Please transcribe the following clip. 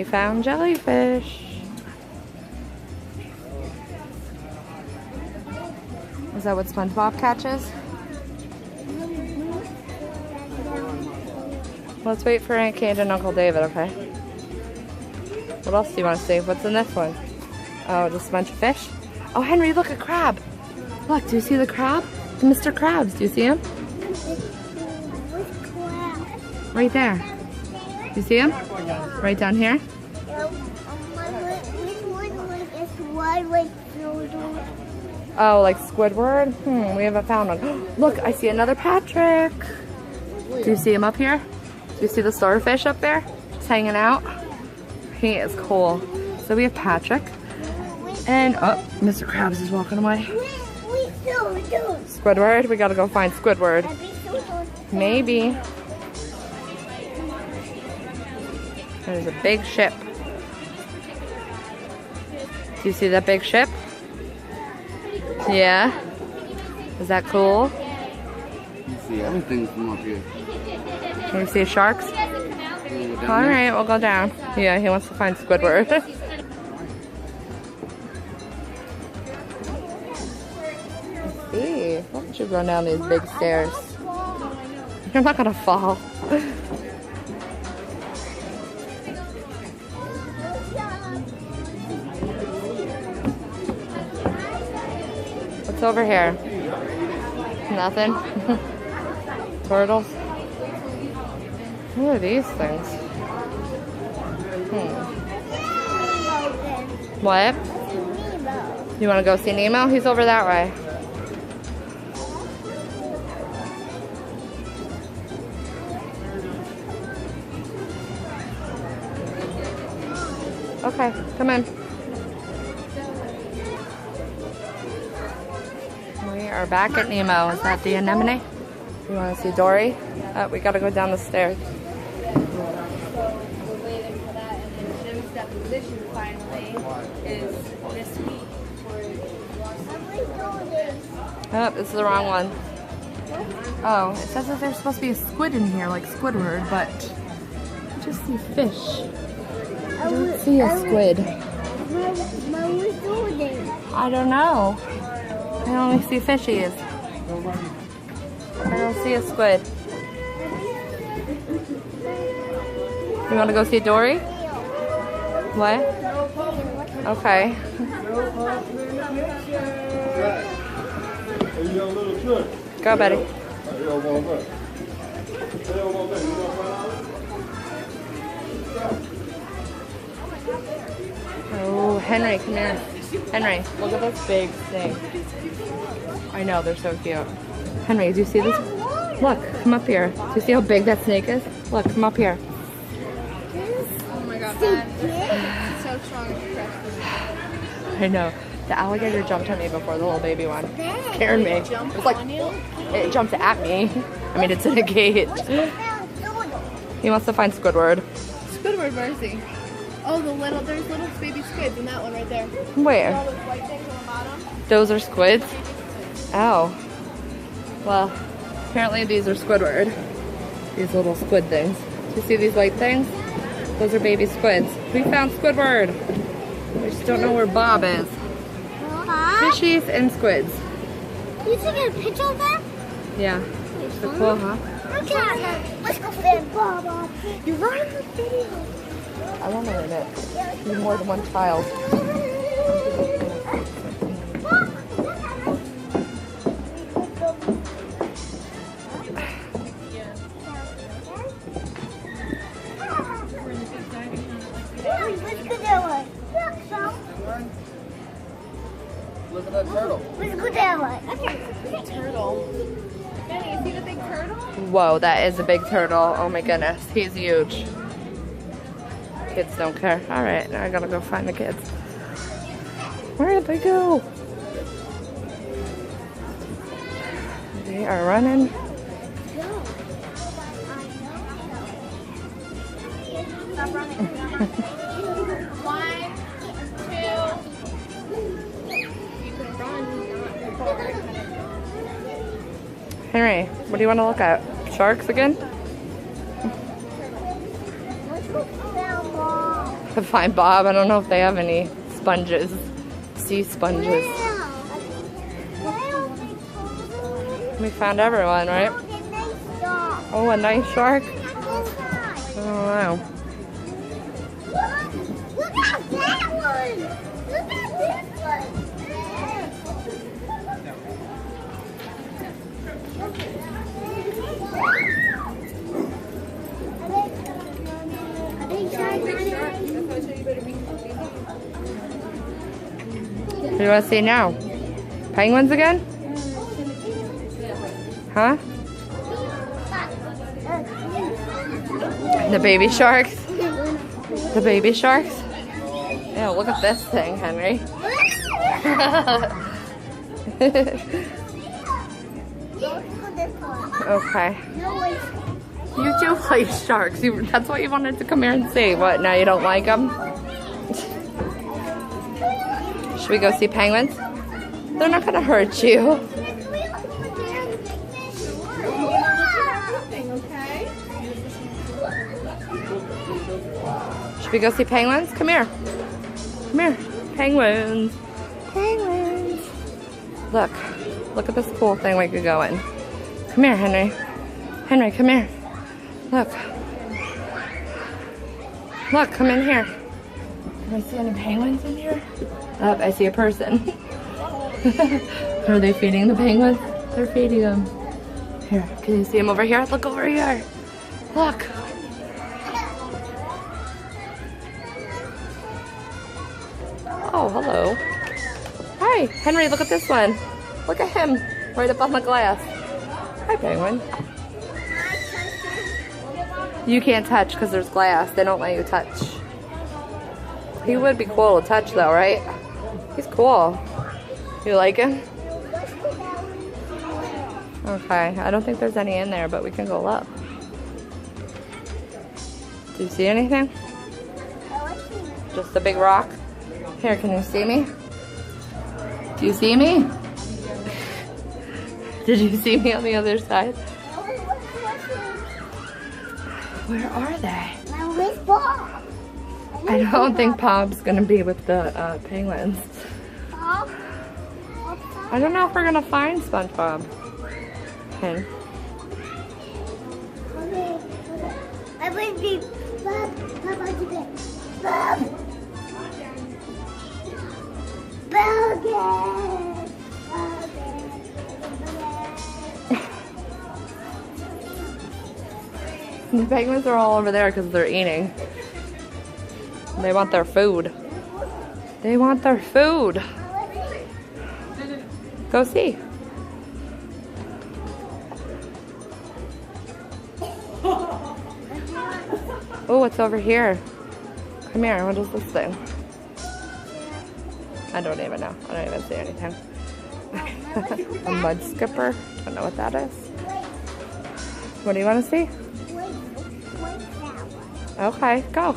found jellyfish. Is that what SpongeBob catches? Let's wait for Aunt Kate and Uncle David, okay? What else do you want to see? What's in this one? Oh, just a bunch of fish? Oh, Henry, look, a crab. Look, do you see the crab? The Mr. Krabs, do you see him? Right there. Do you see him? Right down here? Oh, like Squidward? We haven't found one. Look, I see another Patrick. Do you see him up here? Do you see the starfish up there? Just hanging out? He is cool. So we have Patrick. And, oh, Mr. Krabs is walking away. Squidward? We gotta go find Squidward. Maybe. There's a big ship. Do you see that big ship? Yeah? Is that cool? You see everything from up here. Can you see sharks? Alright, we'll go down. Yeah, he wants to find Squidward. Let's see. Why don't you run down these big stairs? You're not gonna fall. What's over here? Nothing? Turtles? What are these things? What? You want to go see Nemo? He's over that way. Okay, come in. We are back at Nemo. Is that the anemone? You want to see Dory? We gotta go down the stairs. We're waiting for that, and then Jim's deposition finally is this week. Oh, this is the wrong one. Oh, it says that there's supposed to be a squid in here, like Squidward, but I just see fish. I don't see a squid. I don't know. I only see fishies. I don't see a squid. You want to go see Dory? What? Okay. Go, Betty. Oh, Henry, come here. Henry, look at this big thing. I know, they're so cute. Henry, do you see this? Look, come up here. Do you see how big that snake is? Look, come up here. Oh my god, man. So strong. I know. The alligator jumped at me before the little baby one. Scared me. It was like, it jumped at me. I mean, it's in a gate. He wants to find Squidward. Squidward, mercy. Oh, there's little baby squids in that one right there. Where? All those white things on the bottom. Those are squids? Oh. Well, apparently these are Squidward. These little squid things. Do you see these white things? Those are baby squids. We found Squidward. We just don't know where Bob is. Fishies and squids. You taking a picture of them? Yeah. They're cool, huh? Okay. Let's go for them, Bob. You're running the video. I want to learn it. Need more than one child. Let's go that way. Look at that turtle. Let's go that way. Big turtle. Benny, you see the big turtle? Whoa, that is a big turtle. Oh my goodness, he's huge. Kids don't care. All right, now I gotta go find the kids. Where did they go? They are running. Stop running. 1, 2. You can run, not forward. Henry, what do you want to look at? Sharks again? to find Bob. I don't know if they have any sponges, sea sponges. We found everyone, right? Oh, a nice shark? Oh, wow. Look at that one! Look at this one! What do you want to see now? Penguins again? Huh? The baby sharks? The baby sharks? Ew, look at this thing, Henry. Okay. You do like sharks. That's what you wanted to come here and see. What, now you don't like them? Should we go see penguins? They're not gonna hurt you. Should we go see penguins? Come here. Come here. Penguins. Penguins. Look. Look at this cool thing we could go in. Come here, Henry. Henry, come here. Look. Look, come in here. Can I see any penguins in here? Oh, I see a person. Are they feeding the penguins? They're feeding them. Here, can you see them over here? Look over here. Look. Oh, hello. Hi, Henry, look at this one. Look at him, right up on the glass. Hi, penguin. You can't touch because there's glass. They don't let you touch. He would be cool to touch though, right? He's cool. You like him? Okay, I don't think there's any in there, but we can go up. Do you see anything? Just a big rock? Here, can you see me? Do you see me? Did you see me on the other side? Where are they? Where's Bob? I don't think Bob's gonna be with the penguins. Bob? I don't know if we're gonna find SpongeBob. Okay. I will be Bob. Bob, I'll do it. Bob. Bob. The penguins are all over there because they're eating. They want their food. They want their food. Go see. Oh, what's over here? Come here, what is this thing? I don't even know. I don't even see anything. A mud skipper? Don't know what that is. What do you want to see? Okay, go.